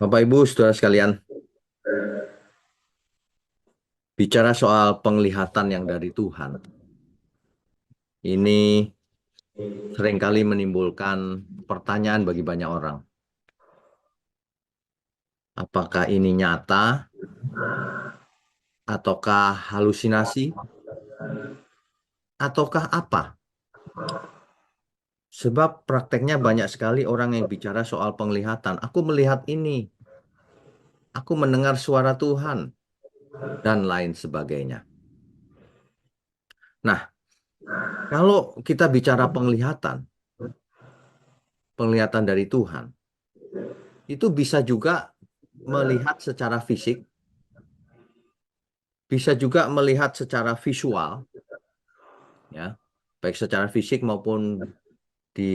Bapak Ibu, saudara sekalian, bicara soal penglihatan yang dari Tuhan, ini seringkali menimbulkan pertanyaan bagi banyak orang. Apakah ini nyata ataukah halusinasi ataukah apa? Sebab prakteknya banyak sekali orang yang bicara soal penglihatan. Aku melihat ini, aku mendengar suara Tuhan, dan lain sebagainya. Nah, kalau kita bicara penglihatan, penglihatan dari Tuhan, itu bisa juga melihat secara fisik, bisa juga melihat secara visual, ya, baik secara fisik maupun di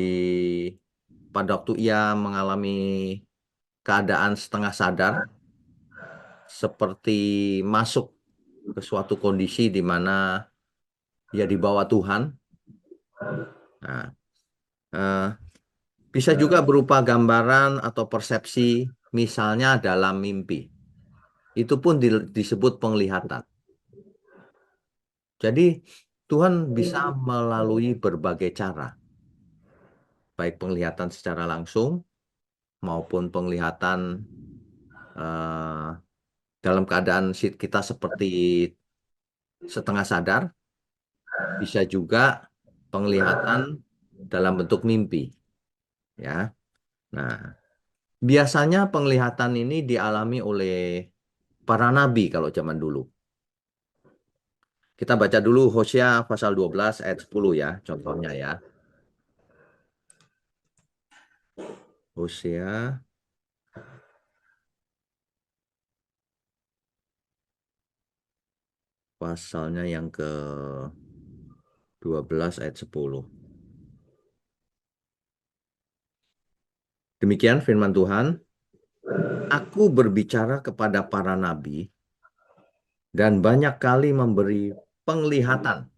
pada waktu ia mengalami keadaan setengah sadar, seperti masuk ke suatu kondisi di mana ia dibawa Tuhan. Nah, eh, bisa juga berupa gambaran atau persepsi, misalnya dalam mimpi. Itu pun disebut penglihatan. Jadi, Tuhan bisa melalui berbagai cara, baik penglihatan secara langsung maupun penglihatan eh, dalam keadaan kita seperti setengah sadar, bisa juga penglihatan dalam bentuk mimpi, ya. Nah, biasanya penglihatan ini dialami oleh para nabi kalau zaman dulu. Kita baca dulu Hosea pasal 12 ayat 10 ya, contohnya ya. Hosea pasalnya yang ke-12 ayat 10. Demikian firman Tuhan, aku berbicara kepada para nabi dan banyak kali memberi penglihatan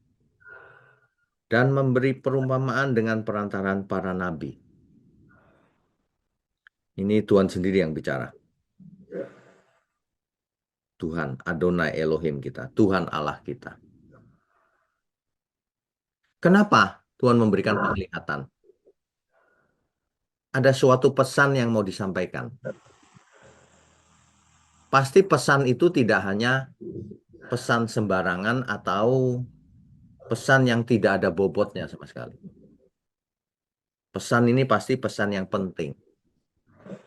dan memberi perumpamaan dengan perantaran para nabi. Ini Tuhan sendiri yang bicara. Tuhan, Adonai Elohim kita, Tuhan Allah kita. Kenapa Tuhan memberikan penglihatan? Ada suatu pesan yang mau disampaikan. Pasti pesan itu tidak hanya pesan sembarangan atau pesan yang tidak ada bobotnya sama sekali. Pesan ini pasti pesan yang penting.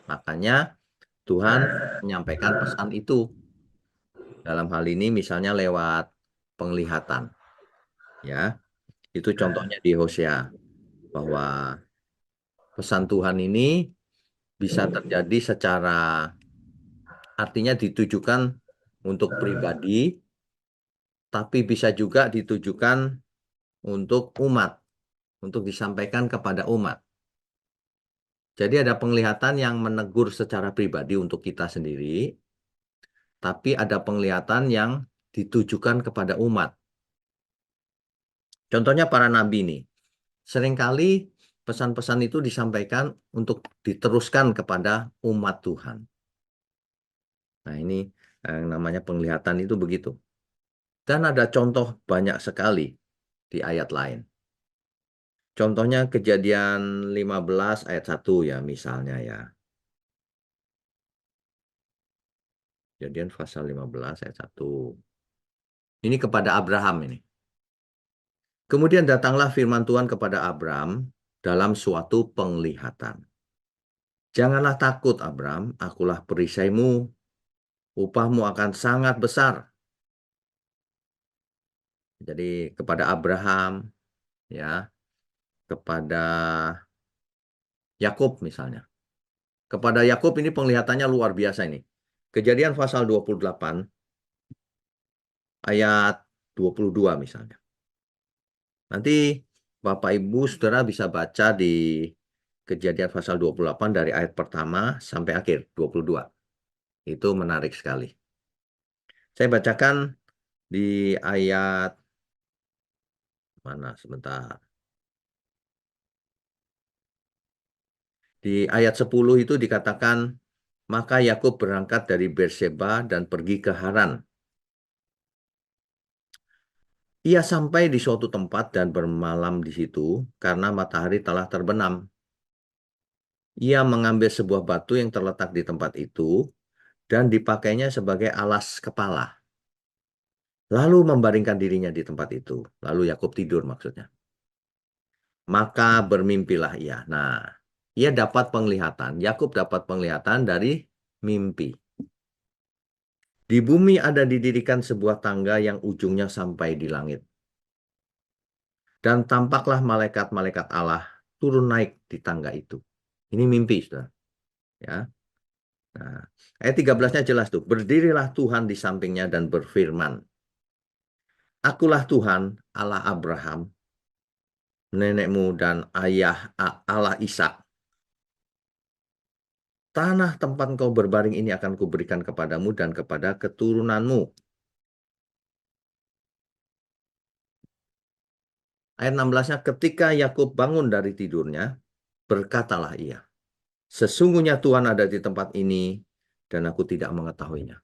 Makanya Tuhan menyampaikan pesan itu. Dalam hal ini misalnya lewat penglihatan. Ya, itu contohnya di Hosea bahwa pesan Tuhan ini bisa terjadi secara artinya ditujukan untuk pribadi, tapi bisa juga ditujukan untuk umat, untuk disampaikan kepada umat. Jadi ada penglihatan yang menegur secara pribadi untuk kita sendiri, tapi ada penglihatan yang ditujukan kepada umat. Contohnya para nabi nih. Seringkali pesan-pesan itu disampaikan untuk diteruskan kepada umat Tuhan. Nah, ini yang namanya penglihatan itu begitu. Dan ada contoh banyak sekali di ayat lain. Contohnya Kejadian 15 ayat 1 ya misalnya ya. Kejadian pasal 15 ayat 1. Ini kepada Abraham ini. Kemudian datanglah firman Tuhan kepada Abraham dalam suatu penglihatan. Janganlah takut Abraham, akulah perisaimu, upahmu akan sangat besar. Jadi kepada Abraham, ya, kepada Yakub misalnya. Kepada Yakub ini penglihatannya luar biasa ini. Kejadian pasal 28 ayat 22 misalnya. Nanti Bapak Ibu Saudara bisa baca di Kejadian pasal 28 dari ayat pertama sampai akhir 22. Itu menarik sekali. Saya bacakan di ayat mana sebentar. Di ayat 10 itu dikatakan Maka Yakub berangkat dari Berseba dan pergi ke Haran. Ia sampai di suatu tempat dan bermalam di situ karena matahari telah terbenam. Ia mengambil sebuah batu yang terletak di tempat itu dan dipakainya sebagai alas kepala. Lalu membaringkan dirinya di tempat itu. Lalu Yakub tidur maksudnya. Maka bermimpilah ia. Nah, ia dapat penglihatan. Yakub dapat penglihatan dari mimpi. Di bumi ada didirikan sebuah tangga yang ujungnya sampai di langit. Dan tampaklah malaikat-malaikat Allah turun naik di tangga itu. Ini mimpi, saudara. Ya. Nah, ayat 13-nya jelas tuh. Berdirilah Tuhan di sampingnya dan berfirman. Akulah Tuhan, Allah Abraham, nenekmu dan ayah Allah Ishak. Tanah tempat engkau berbaring ini akan kuberikan kepadamu dan kepada keturunanmu. Ayat 16-nya, ketika Yakub bangun dari tidurnya, berkatalah ia, sesungguhnya Tuhan ada di tempat ini dan aku tidak mengetahuinya.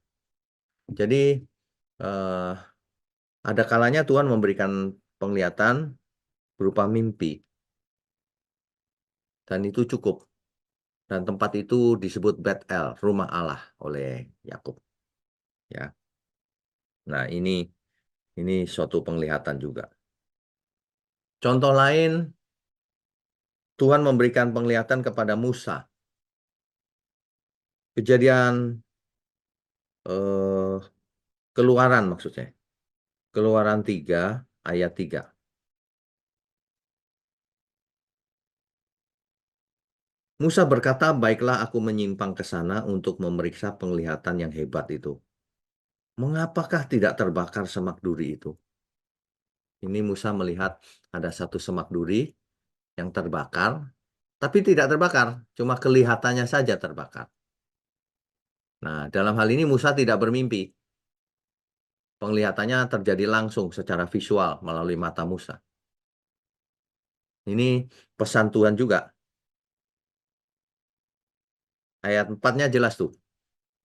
Jadi eh, ada kalanya Tuhan memberikan penglihatan berupa mimpi. Dan itu cukup. Dan tempat itu disebut Betel, rumah Allah oleh Yakub. Ya. Nah, ini suatu penglihatan juga. Contoh lain, Tuhan memberikan penglihatan kepada Musa. Kejadian eh, Keluaran maksudnya. Keluaran 3 ayat 3. Musa berkata, baiklah aku menyimpang ke sana untuk memeriksa penglihatan yang hebat itu. Mengapakah tidak terbakar semak duri itu? Ini Musa melihat ada satu semak duri yang terbakar, tapi tidak terbakar, cuma kelihatannya saja terbakar. Nah, dalam hal ini Musa tidak bermimpi. Penglihatannya terjadi langsung secara visual melalui mata Musa. Ini pesan Tuhan juga. Ayat 4-nya jelas tuh.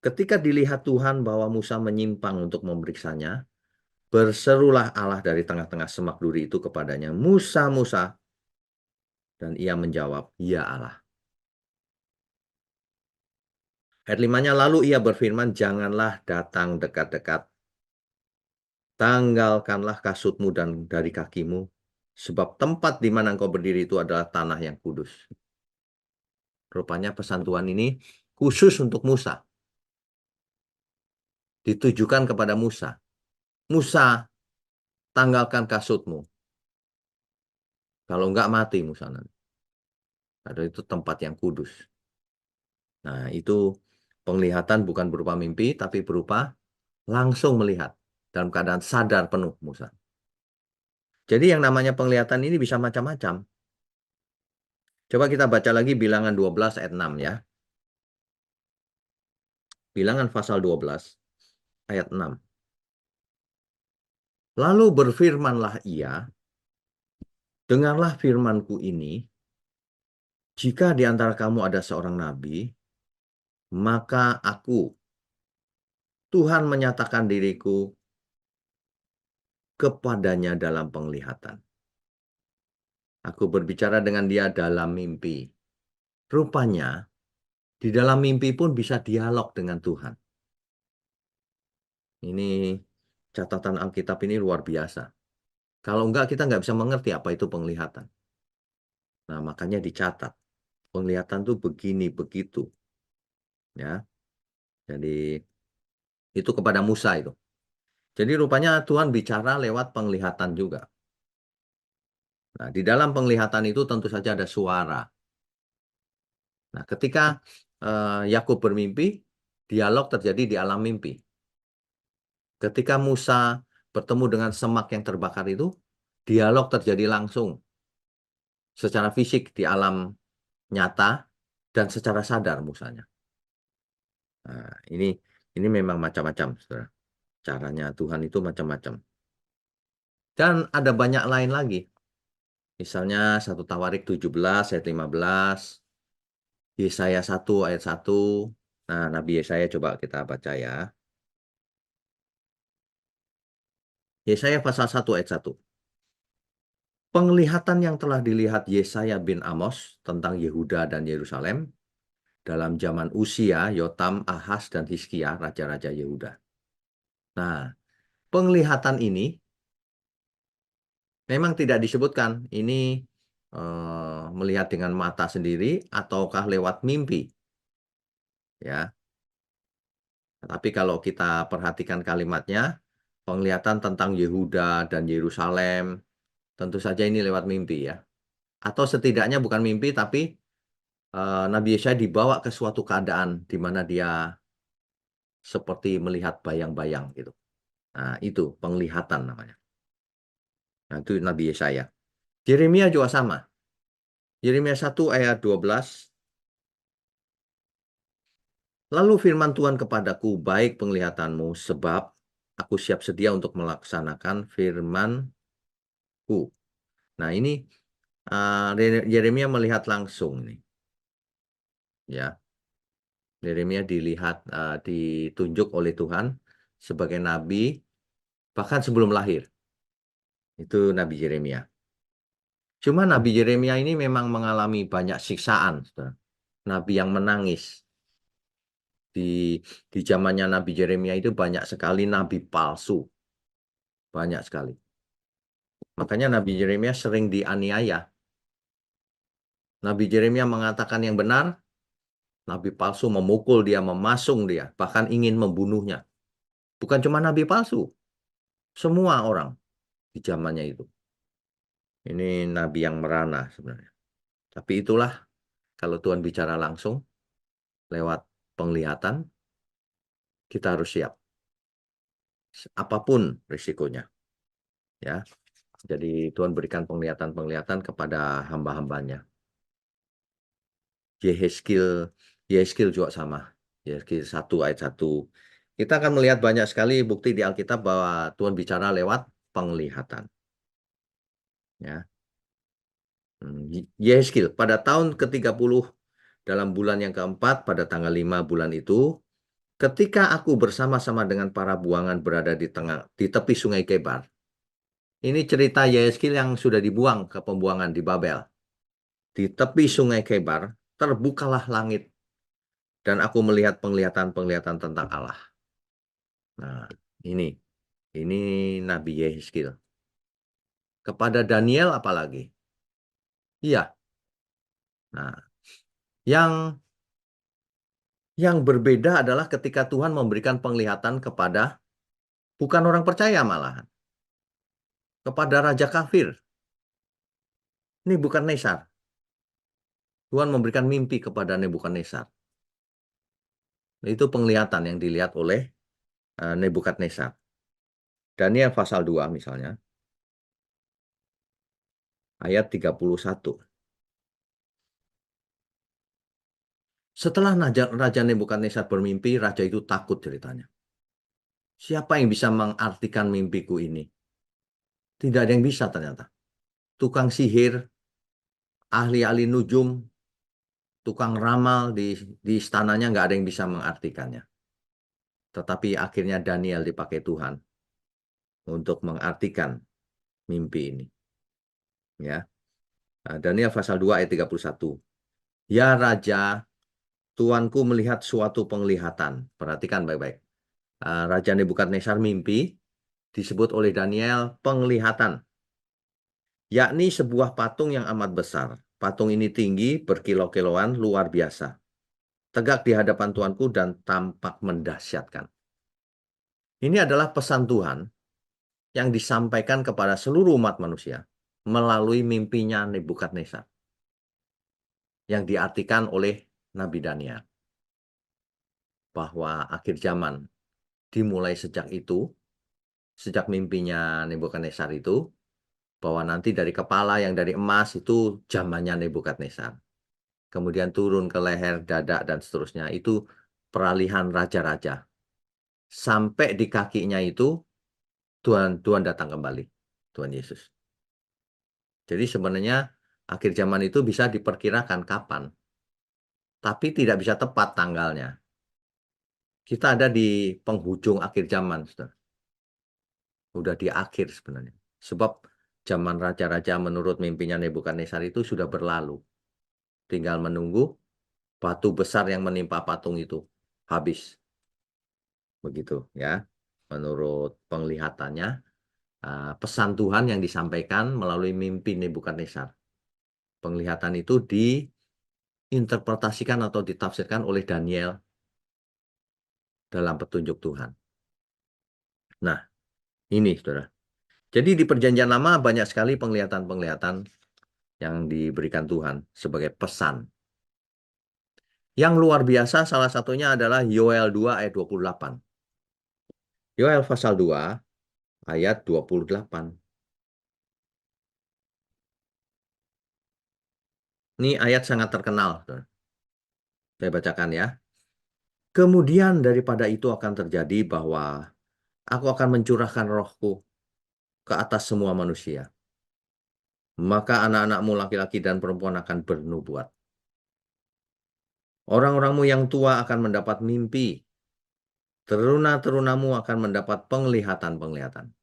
Ketika dilihat Tuhan bahwa Musa menyimpang untuk memeriksanya, berserulah Allah dari tengah-tengah semak duri itu kepadanya, Musa, Musa. Dan ia menjawab, ya Allah. Ayat 5-nya, lalu ia berfirman, janganlah datang dekat-dekat. Tanggalkanlah kasutmu dan dari kakimu, sebab tempat di mana engkau berdiri itu adalah tanah yang kudus. Rupanya pesan Tuhan ini khusus untuk Musa. Ditujukan kepada Musa. Musa, tanggalkan kasutmu. Kalau enggak mati Musa nanti. Padahal itu tempat yang kudus. Nah, itu penglihatan bukan berupa mimpi, tapi berupa langsung melihat. Dalam keadaan sadar penuh Musa. Jadi yang namanya penglihatan ini bisa macam-macam. Coba kita baca lagi Bilangan 12 ayat 6 ya. Bilangan pasal 12 ayat 6. Lalu berfirmanlah ia, dengarlah firmanku ini, jika di antara kamu ada seorang nabi, maka aku, Tuhan menyatakan diriku kepadanya dalam penglihatan. Aku berbicara dengan dia dalam mimpi. Rupanya, di dalam mimpi pun bisa dialog dengan Tuhan. Ini catatan Alkitab ini luar biasa. Kalau enggak, kita nggak bisa mengerti apa itu penglihatan. Nah, makanya dicatat. Penglihatan tuh begini, begitu. Ya, jadi itu kepada Musa itu. Jadi rupanya Tuhan bicara lewat penglihatan juga. Nah, di dalam penglihatan itu tentu saja ada suara. Nah, ketika Yakub bermimpi, dialog terjadi di alam mimpi. Ketika Musa bertemu dengan semak yang terbakar itu, dialog terjadi langsung secara fisik di alam nyata dan secara sadar Musanya. Nah, ini memang macam-macam, saudara. Caranya Tuhan itu macam-macam. Dan ada banyak lain lagi. Misalnya 1 Tawarik 17 ayat 15, Yesaya 1 ayat 1, Nah, Nabi Yesaya coba kita baca ya. Yesaya pasal 1 ayat 1. Penglihatan yang telah dilihat Yesaya bin Amos tentang Yehuda dan Yerusalem dalam zaman Usia, Yotam, Ahaz, dan Hizkia, raja-raja Yehuda. Nah, penglihatan ini memang tidak disebutkan ini melihat dengan mata sendiri ataukah lewat mimpi, ya. Tapi kalau kita perhatikan kalimatnya, penglihatan tentang Yehuda dan Yerusalem, tentu saja ini lewat mimpi ya. Atau setidaknya bukan mimpi, tapi Nabi Yesaya dibawa ke suatu keadaan di mana dia seperti melihat bayang-bayang gitu. Nah, itu penglihatan namanya. Nah, itu Nabi Yesaya. Yeremia juga sama. Yeremia 1 ayat 12. Lalu firman Tuhan kepadaku, baik penglihatanmu, sebab aku siap sedia untuk melaksanakan firman-Ku. Nah, ini Yeremia melihat langsung nih. Ya, Yeremia ditunjuk oleh Tuhan sebagai nabi bahkan sebelum lahir. Itu Nabi Yeremia. Cuma Nabi Yeremia ini memang mengalami banyak siksaan, saudara. Nabi yang menangis. Di zamannya Nabi Yeremia itu banyak sekali nabi palsu. Banyak sekali. Makanya Nabi Yeremia sering dianiaya. Nabi Yeremia mengatakan yang benar, nabi palsu memukul dia, memasung dia, bahkan ingin membunuhnya. Bukan cuma nabi palsu, semua orang di zamannya itu. Ini nabi yang merana sebenarnya. Tapi itulah kalau Tuhan bicara langsung lewat penglihatan, kita harus siap. Apapun risikonya. Ya. Jadi Tuhan berikan penglihatan-penglihatan kepada hamba-hambanya. Yehezkiel juga sama. Yehezkiel 1 ayat 1. Kita akan melihat banyak sekali bukti di Alkitab bahwa Tuhan bicara lewat penglihatan. Ya. Yehezkiel pada tahun ke-30 dalam bulan yang keempat pada tanggal 5 bulan itu, ketika aku bersama-sama dengan para buangan berada di tepi sungai Kebar. Ini cerita Yehezkiel yang sudah dibuang ke pembuangan di Babel. Di tepi sungai Kebar, terbukalah langit dan aku melihat penglihatan-penglihatan tentang Allah. Nah, ini Nabi Yehezkiel. Kepada Daniel apalagi? Iya. Nah, yang berbeda adalah ketika Tuhan memberikan penglihatan kepada bukan orang percaya malahan, kepada raja kafir. Ini bukan Nebukadnezar. Tuhan memberikan mimpi kepada Nebukadnezar. Itu penglihatan yang dilihat oleh Nebukadnezar. Daniel pasal 2 misalnya, ayat 31. Setelah Raja Nebukadnezar bermimpi, raja itu takut ceritanya. Siapa yang bisa mengartikan mimpiku ini? Tidak ada yang bisa ternyata. Tukang sihir, ahli-ahli nujum, tukang ramal di istananya nggak ada yang bisa mengartikannya. Tetapi akhirnya Daniel dipakai Tuhan untuk mengartikan mimpi ini. Ya. Daniel pasal 2 ayat 31. Ya Raja, Tuanku melihat suatu penglihatan. Perhatikan baik-baik. Raja Nebukadnezar mimpi, disebut oleh Daniel penglihatan. Yakni sebuah patung yang amat besar. Patung ini tinggi, berkilau-kilauan, luar biasa. Tegak di hadapan Tuanku dan tampak mendahsyatkan. Ini adalah pesan Tuhan yang disampaikan kepada seluruh umat manusia melalui mimpinya Nebukadnezar yang diartikan oleh Nabi Daniel. Bahwa akhir zaman dimulai sejak itu, sejak mimpinya Nebukadnezar itu, bahwa nanti dari kepala yang dari emas itu zamannya Nebukadnezar. Kemudian turun ke leher, dada, dan seterusnya. Itu peralihan raja-raja. Sampai di kakinya itu, Tuhan datang kembali. Tuhan Yesus. Jadi sebenarnya akhir zaman itu bisa diperkirakan kapan. Tapi tidak bisa tepat tanggalnya. Kita ada di penghujung akhir zaman, saudara. Udah di akhir sebenarnya. Sebab zaman raja-raja menurut mimpinya Nebukadnezar itu sudah berlalu. Tinggal menunggu batu besar yang menimpa patung itu habis. Begitu ya. Menurut penglihatannya, pesan Tuhan yang disampaikan melalui mimpi Nebukadnezar. Penglihatan itu diinterpretasikan atau ditafsirkan oleh Daniel dalam petunjuk Tuhan. Nah, ini saudara. Jadi di Perjanjian Lama banyak sekali penglihatan-penglihatan yang diberikan Tuhan sebagai pesan. Yang luar biasa salah satunya adalah Yoel 2 ayat 28. Yoel pasal 2 ayat 28. Ini ayat sangat terkenal, saudara. Saya bacakan ya. Kemudian daripada itu akan terjadi bahwa aku akan mencurahkan rohku ke atas semua manusia. Maka anak-anakmu laki-laki dan perempuan akan bernubuat. Orang-orangmu yang tua akan mendapat mimpi. Teruna-terunamu akan mendapat penglihatan-penglihatan.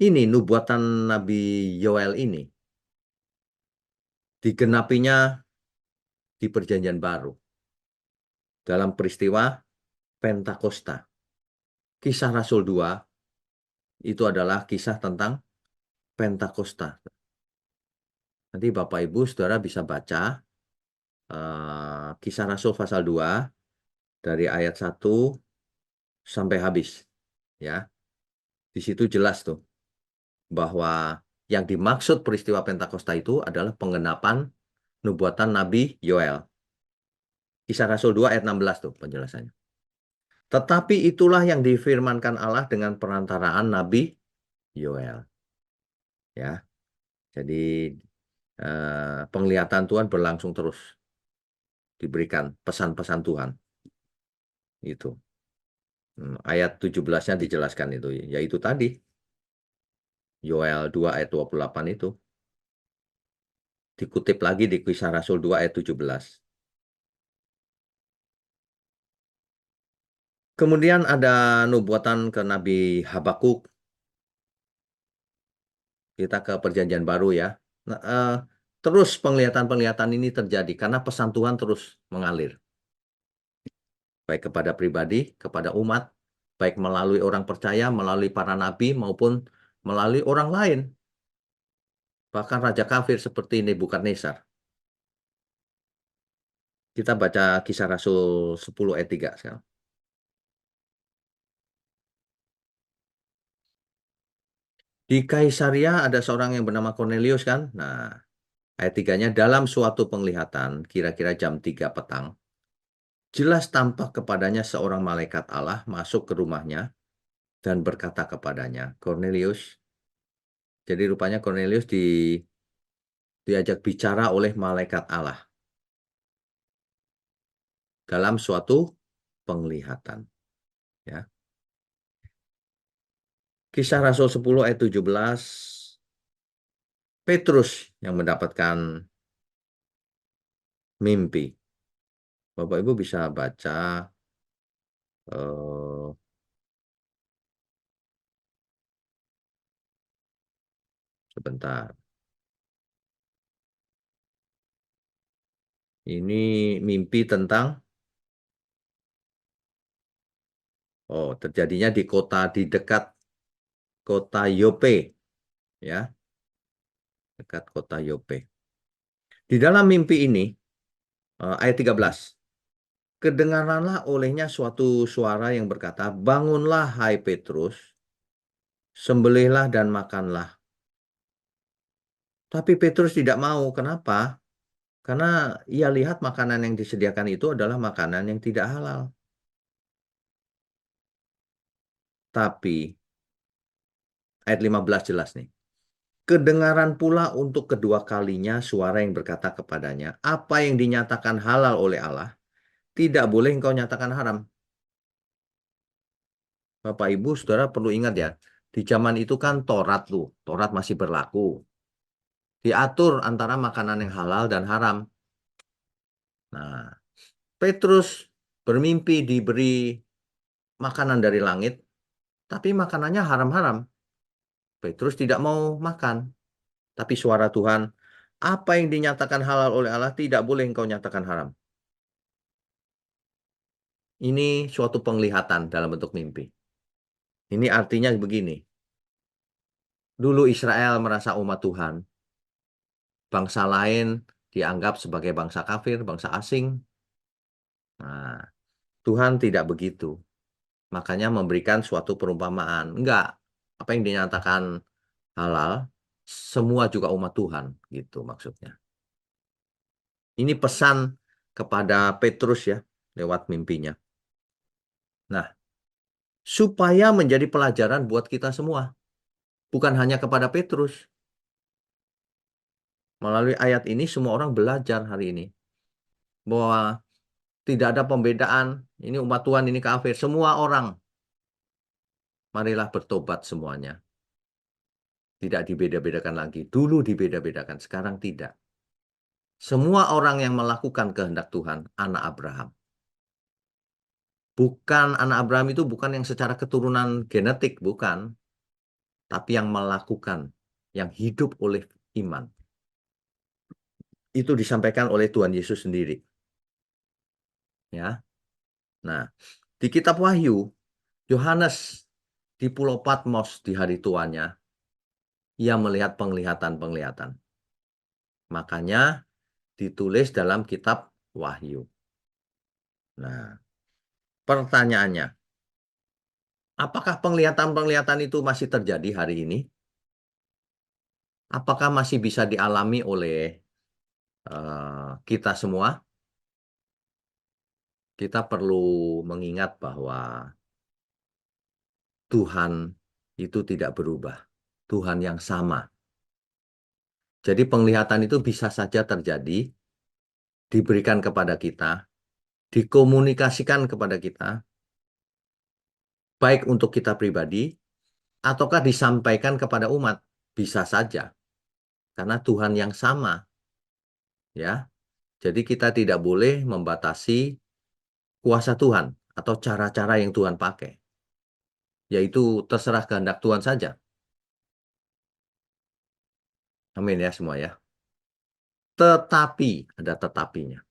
Ini nubuatan Nabi Yoel ini digenapinya di Perjanjian Baru dalam peristiwa Pentakosta. Kisah Rasul 2 itu adalah kisah tentang Pentakosta. Nanti Bapak Ibu Saudara bisa baca Kisah Rasul pasal 2 dari ayat 1 sampai habis. Ya. Di situ jelas tuh bahwa yang dimaksud peristiwa Pentakosta itu adalah penggenapan nubuatan Nabi Yoel. Kisah Rasul 2 ayat 16 tuh penjelasannya. Tetapi itulah yang difirmankan Allah dengan perantaraan Nabi Yoel. Ya. Jadi penglihatan Tuhan berlangsung terus. Diberikan pesan-pesan Tuhan. Itu. Ayat 17-nya dijelaskan itu. Yaitu tadi. Yoel 2 ayat 28 itu. Dikutip lagi di Kisah Rasul 2 ayat 17. Kemudian ada nubuatan ke Nabi Habakuk. Kita ke Perjanjian Baru ya. Nah, terus penglihatan-penglihatan ini terjadi karena pesan Tuhan terus mengalir. Baik kepada pribadi, kepada umat, baik melalui orang percaya, melalui para nabi, maupun melalui orang lain. Bahkan raja kafir seperti Nebukadnezar. Kita baca Kisah Rasul 10 ayat 3 sekarang. Di Kaisaria ada seorang yang bernama Cornelius kan? Nah, ayat 3-nya, dalam suatu penglihatan, kira-kira jam 3 petang, jelas tampak kepadanya seorang malaikat Allah masuk ke rumahnya dan berkata kepadanya, Cornelius. Jadi rupanya Cornelius diajak bicara oleh malaikat Allah dalam suatu penglihatan. Ya. Kisah Rasul 10 ayat 17, Petrus yang mendapatkan mimpi. Bapak Ibu bisa baca sebentar. Ini mimpi tentang terjadinya di dekat kota Yope, ya, dekat kota Yope. Di dalam mimpi ini ayat 13, kedengaranlah olehnya suatu suara yang berkata, bangunlah hai Petrus, sembelihlah dan makanlah. Tapi Petrus tidak mau. Kenapa? Karena ia lihat makanan yang disediakan itu adalah makanan yang tidak halal. Tapi ayat 15 jelas nih. Kedengaran pula untuk kedua kalinya suara yang berkata kepadanya, apa yang dinyatakan halal oleh Allah, tidak boleh engkau nyatakan haram. Bapak Ibu, Saudara perlu ingat ya, di zaman itu kan Taurat tuh, Taurat masih berlaku. Diatur antara makanan yang halal dan haram. Nah, Petrus bermimpi diberi makanan dari langit, tapi makanannya haram-haram. Petrus tidak mau makan. Tapi suara Tuhan, apa yang dinyatakan halal oleh Allah tidak boleh engkau nyatakan haram. Ini suatu penglihatan dalam bentuk mimpi. Ini artinya begini. Dulu Israel merasa umat Tuhan. Bangsa lain dianggap sebagai bangsa kafir, bangsa asing. Nah, Tuhan tidak begitu. Makanya memberikan suatu perumpamaan. Enggak. Apa yang dinyatakan halal, semua juga umat Tuhan. Gitu maksudnya. Ini pesan kepada Petrus ya, lewat mimpinya. Nah, supaya menjadi pelajaran buat kita semua. Bukan hanya kepada Petrus. Melalui ayat ini semua orang belajar hari ini. Bahwa tidak ada pembedaan. Ini umat Tuhan, ini kafir. Semua orang. Marilah bertobat semuanya. Tidak dibeda-bedakan lagi. Dulu dibeda-bedakan, sekarang tidak. Semua orang yang melakukan kehendak Tuhan, anak Abraham. Bukan anak Abraham itu bukan yang secara keturunan genetik, bukan. Tapi yang melakukan, yang hidup oleh iman. Itu disampaikan oleh Tuhan Yesus sendiri. Ya. Nah, di kitab Wahyu, Yohanes di Pulau Patmos di hari tuanya, ia melihat penglihatan-penglihatan. Makanya ditulis dalam kitab Wahyu. Nah, pertanyaannya, apakah penglihatan-penglihatan itu masih terjadi hari ini? Apakah masih bisa dialami oleh kita semua? Kita perlu mengingat bahwa Tuhan itu tidak berubah. Tuhan yang sama. Jadi penglihatan itu bisa saja terjadi, diberikan kepada kita, dikomunikasikan kepada kita, baik untuk kita pribadi, ataukah disampaikan kepada umat. Bisa saja. Karena Tuhan yang sama. Ya. Jadi kita tidak boleh membatasi kuasa Tuhan atau cara-cara yang Tuhan pakai. Yaitu terserah kehendak Tuhan saja. Amin ya semua ya. Tetapi, ada tetapinya.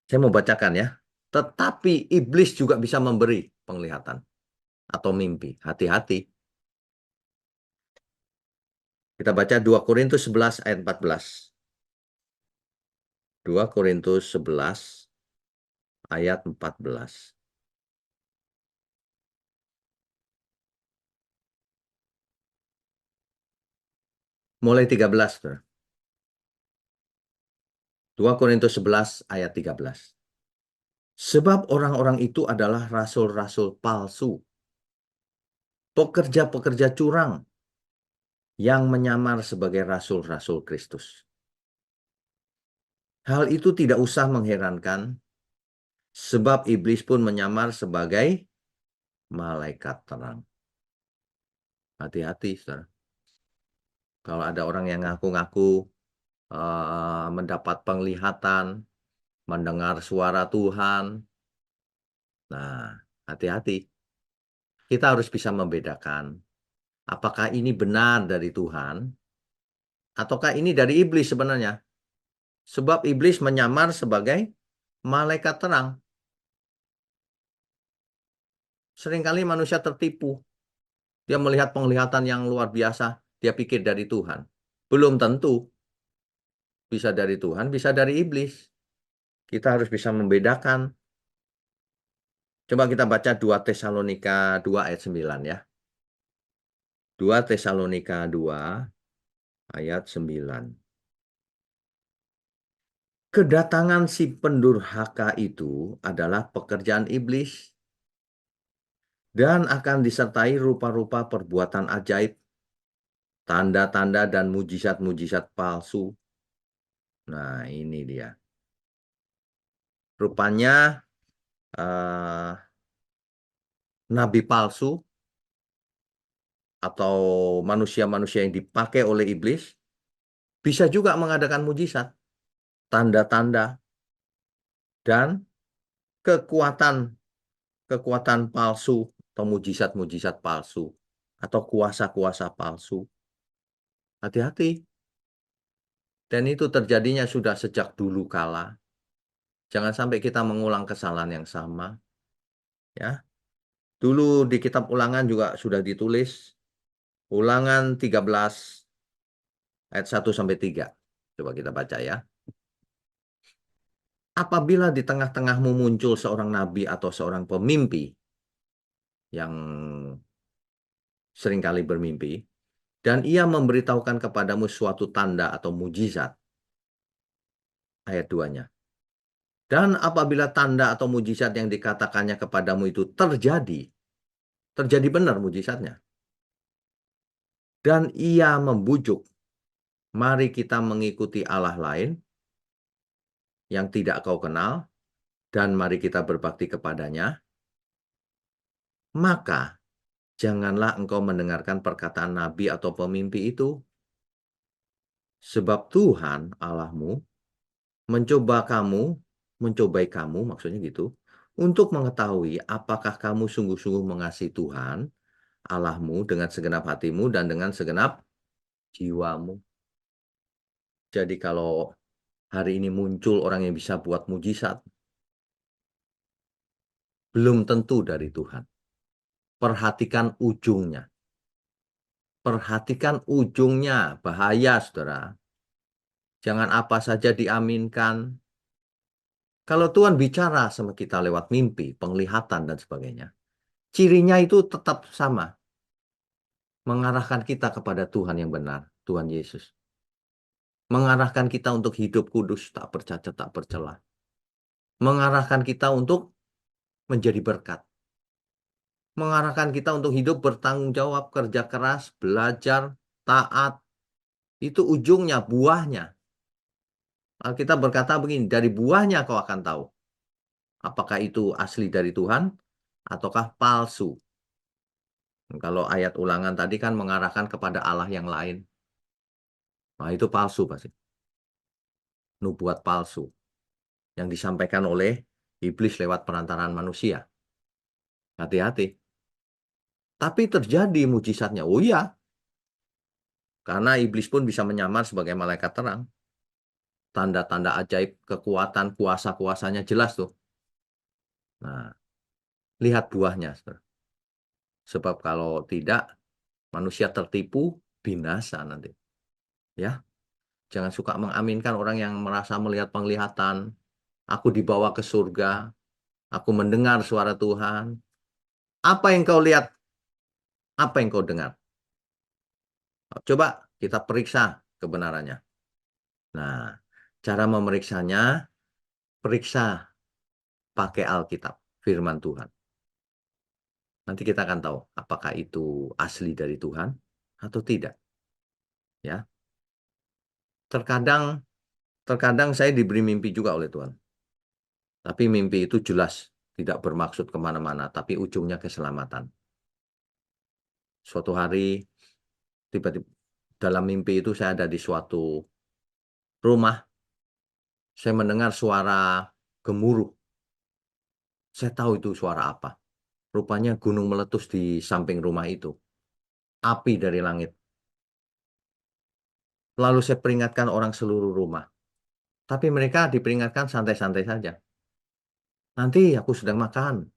Saya mau bacakan ya. Tetapi iblis juga bisa memberi penglihatan atau mimpi. Hati-hati. Kita baca 2 Korintus 11 ayat 14. 2 Korintus 11 ayat 14. Mulai 13. 2 Korintus 11 ayat 13. Sebab orang-orang itu adalah rasul-rasul palsu, pekerja-pekerja curang yang menyamar sebagai rasul-rasul Kristus. Hal itu tidak usah mengherankan, sebab iblis pun menyamar sebagai malaikat terang. Hati-hati, saudara. Kalau ada orang yang ngaku-ngaku mendapat penglihatan, mendengar suara Tuhan, nah hati-hati. Kita harus bisa membedakan apakah ini benar dari Tuhan ataukah ini dari iblis sebenarnya. Sebab iblis menyamar sebagai malaikat terang. Seringkali manusia tertipu. Dia melihat penglihatan yang luar biasa, dia pikir dari Tuhan. Belum tentu. Bisa dari Tuhan, bisa dari iblis. Kita harus bisa membedakan. Coba kita baca 2 Tesalonika 2 ayat 9 ya. 2 Tesalonika 2 ayat 9. Kedatangan si pendurhaka itu adalah pekerjaan iblis dan akan disertai rupa-rupa perbuatan ajaib, tanda-tanda dan mujizat-mujizat palsu. Nah, ini dia. Rupanya eh, nabi palsu atau manusia-manusia yang dipakai oleh iblis bisa juga mengadakan mujizat, tanda-tanda, dan kekuatan palsu atau mujizat-mujizat palsu atau kuasa-kuasa palsu. Hati-hati. Dan itu terjadinya sudah sejak dulu kala. Jangan sampai kita mengulang kesalahan yang sama. Ya. Dulu di kitab Ulangan juga sudah ditulis. Ulangan 13 ayat 1 sampai 3. Coba kita baca ya. Apabila di tengah-tengahmu muncul seorang nabi atau seorang pemimpi yang seringkali bermimpi, dan ia memberitahukan kepadamu suatu tanda atau mujizat. Ayat 2-nya. Dan apabila tanda atau mujizat yang dikatakannya kepadamu itu terjadi benar mujizatnya. Dan ia membujuk, mari kita mengikuti Allah lain yang tidak kau kenal, dan mari kita berbakti kepadanya. Maka janganlah engkau mendengarkan perkataan nabi atau pemimpi itu. Sebab Tuhan Allahmu mencobai kamu, maksudnya gitu, untuk mengetahui apakah kamu sungguh-sungguh mengasihi Tuhan Allahmu dengan segenap hatimu dan dengan segenap jiwamu. Jadi kalau hari ini muncul orang yang bisa buat mujizat, belum tentu dari Tuhan. Perhatikan ujungnya. Perhatikan ujungnya, bahaya saudara. Jangan apa saja diaminkan. Kalau Tuhan bicara sama kita lewat mimpi, penglihatan, dan sebagainya, cirinya itu tetap sama. Mengarahkan kita kepada Tuhan yang benar, Tuhan Yesus. Mengarahkan kita untuk hidup kudus, tak bercacat, tak bercela. Mengarahkan kita untuk menjadi berkat. Mengarahkan kita untuk hidup bertanggung jawab, kerja keras, belajar, taat. Itu ujungnya, buahnya. Kita berkata begini, dari buahnya kau akan tahu. Apakah itu asli dari Tuhan, ataukah palsu. Kalau ayat ulangan tadi kan mengarahkan kepada Allah yang lain. Nah itu palsu pasti. Nubuat palsu. Yang disampaikan oleh iblis lewat perantaraan manusia. Hati-hati. Tapi terjadi mujizatnya. Oh iya. Karena iblis pun bisa menyamar sebagai malaikat terang. Tanda-tanda ajaib, kekuatan, kuasa-kuasanya jelas tuh. Nah, lihat buahnya. Sebab kalau tidak, manusia tertipu, binasa nanti. Ya, jangan suka mengaminkan orang yang merasa melihat penglihatan. Aku dibawa ke surga. Aku mendengar suara Tuhan. Apa yang kau lihat? Apa yang kau dengar? Coba kita periksa kebenarannya. Nah, cara memeriksanya, periksa pakai Alkitab, firman Tuhan. Nanti kita akan tahu apakah itu asli dari Tuhan atau tidak. Ya, terkadang saya diberi mimpi juga oleh Tuhan. Tapi mimpi itu jelas tidak bermaksud kemana-mana, tapi ujungnya keselamatan. Suatu hari tiba-tiba dalam mimpi itu saya ada di suatu rumah. Saya mendengar suara gemuruh. Saya tahu itu suara apa. Rupanya gunung meletus di samping rumah itu. Api dari langit. Lalu saya peringatkan orang seluruh rumah. Tapi mereka diperingatkan santai-santai saja. Nanti aku sedang makan.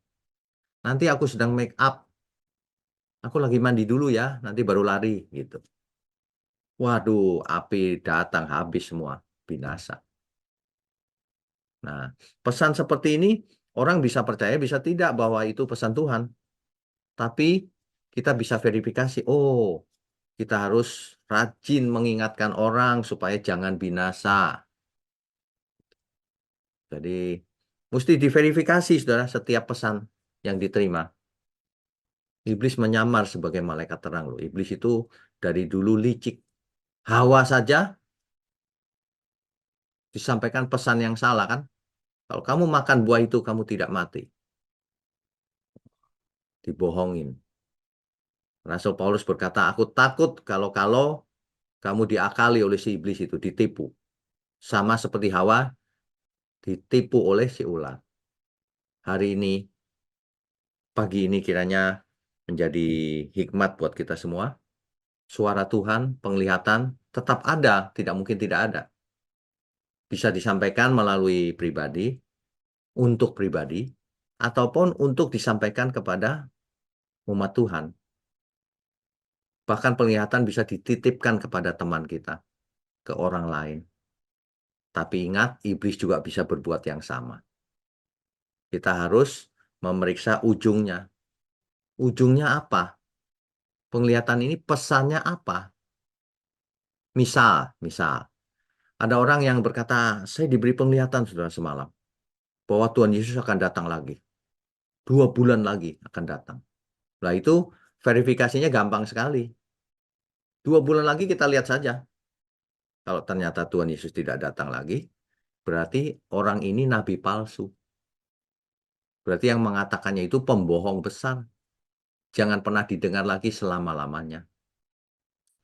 Nanti aku sedang make up. Aku lagi mandi dulu ya. Nanti baru lari gitu. Waduh, api datang habis semua. Binasa. Nah, pesan seperti ini orang bisa percaya, bisa tidak bahwa itu pesan Tuhan. Tapi kita bisa verifikasi. Oh, kita harus rajin mengingatkan orang supaya jangan binasa. Jadi, mesti diverifikasi, saudara, setiap pesan yang diterima. Iblis menyamar sebagai malaikat terang loh. Iblis itu dari dulu licik. Hawa saja disampaikan pesan yang salah kan. Kalau kamu makan buah itu kamu tidak mati. Dibohongin. Rasul Paulus berkata, aku takut kalau kamu diakali oleh si iblis itu, ditipu. Sama seperti Hawa ditipu oleh si ular. Hari ini, pagi ini kiranya menjadi hikmat buat kita semua. Suara Tuhan, penglihatan tetap ada, tidak mungkin tidak ada. Bisa disampaikan melalui pribadi, untuk pribadi, ataupun untuk disampaikan kepada umat Tuhan. Bahkan penglihatan bisa dititipkan kepada teman kita, ke orang lain. Tapi ingat, iblis juga bisa berbuat yang sama. Kita harus memeriksa ujungnya. Ujungnya apa? Penglihatan ini pesannya apa? Misal, ada orang yang berkata, saya diberi penglihatan saudara semalam, bahwa Tuhan Yesus akan datang lagi. 2 bulan lagi akan datang. Nah itu verifikasinya gampang sekali. 2 bulan lagi kita lihat saja. Kalau ternyata Tuhan Yesus tidak datang lagi, berarti orang ini nabi palsu. Berarti yang mengatakannya itu pembohong besar. Jangan pernah didengar lagi selama-lamanya.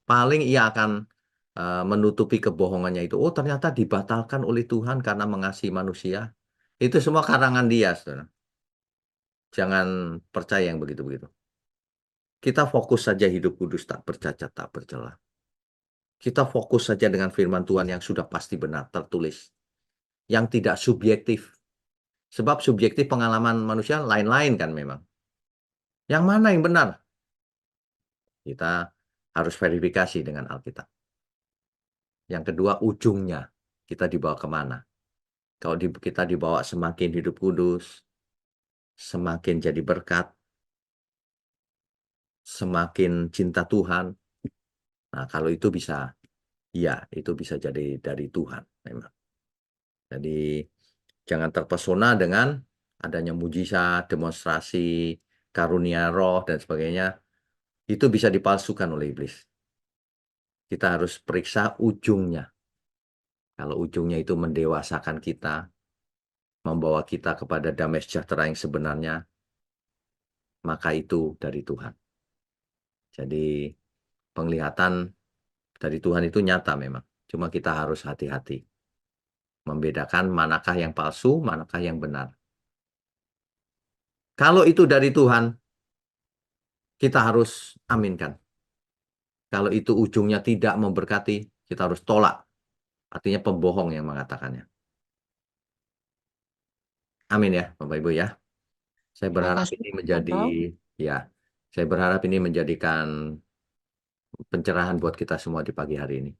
Paling ia akan menutupi kebohongannya itu. Oh, ternyata dibatalkan oleh Tuhan karena mengasihi manusia. Itu semua karangan dia, saudara. Jangan percaya yang begitu-begitu. Kita fokus saja hidup kudus, tak bercacat, tak bercela. Kita fokus saja dengan firman Tuhan yang sudah pasti benar, tertulis. Yang tidak subjektif. Sebab subjektif pengalaman manusia lain-lain kan memang. Yang mana yang benar? Kita harus verifikasi dengan Alkitab. Yang kedua, ujungnya. Kita dibawa kemana? Kalau kita dibawa semakin hidup kudus, semakin jadi berkat, semakin cinta Tuhan. Nah, kalau itu bisa, ya, itu bisa jadi dari Tuhan memang. Jadi, jangan terpesona dengan adanya mujizat, demonstrasi, karunia roh, dan sebagainya. Itu bisa dipalsukan oleh iblis. Kita harus periksa ujungnya. Kalau ujungnya itu mendewasakan kita, membawa kita kepada damai sejahtera yang sebenarnya, maka itu dari Tuhan. Jadi penglihatan dari Tuhan itu nyata memang. Cuma kita harus hati-hati. Membedakan manakah yang palsu, manakah yang benar. Kalau itu dari Tuhan, kita harus aminkan. Kalau itu ujungnya tidak memberkati, kita harus tolak. Artinya pembohong yang mengatakannya. Amin ya, Bapak Ibu ya. Saya berharap ini menjadi, ya, saya berharap ini menjadikan pencerahan buat kita semua di pagi hari ini.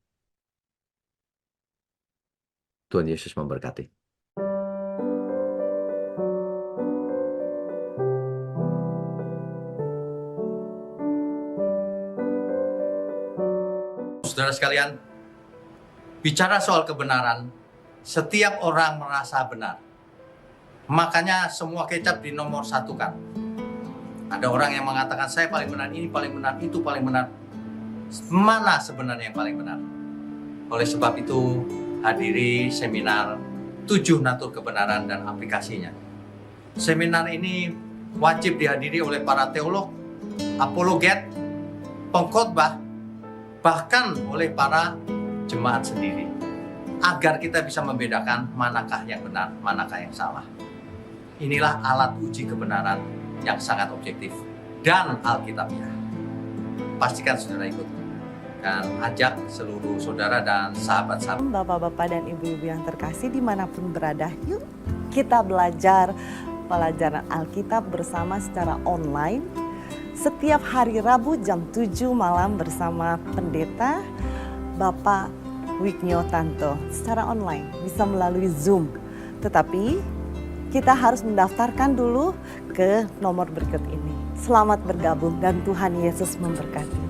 Tuhan Yesus memberkati. Saudara sekalian, bicara soal kebenaran, setiap orang merasa benar. Makanya semua kecap dinomor satukan. Ada orang yang mengatakan saya paling benar, ini paling benar, itu paling benar. Mana sebenarnya yang paling benar? Oleh sebab itu, hadiri seminar 7 natur kebenaran dan aplikasinya. Seminar ini wajib dihadiri oleh para teolog, apologet, pengkhotbah, bahkan oleh para jemaat sendiri. Agar kita bisa membedakan manakah yang benar, manakah yang salah. Inilah alat uji kebenaran yang sangat objektif dan alkitabiah. Pastikan saudara ikut dan ajak seluruh saudara dan sahabat-sahabat. Bapak-bapak dan ibu-ibu yang terkasih dimanapun berada, yuk kita belajar pelajaran Alkitab bersama secara online setiap hari Rabu jam 7 malam bersama Pendeta Bapak Wignio Tanto secara online, bisa melalui Zoom. Tetapi kita harus mendaftarkan dulu ke nomor berikut ini. Selamat bergabung dan Tuhan Yesus memberkati.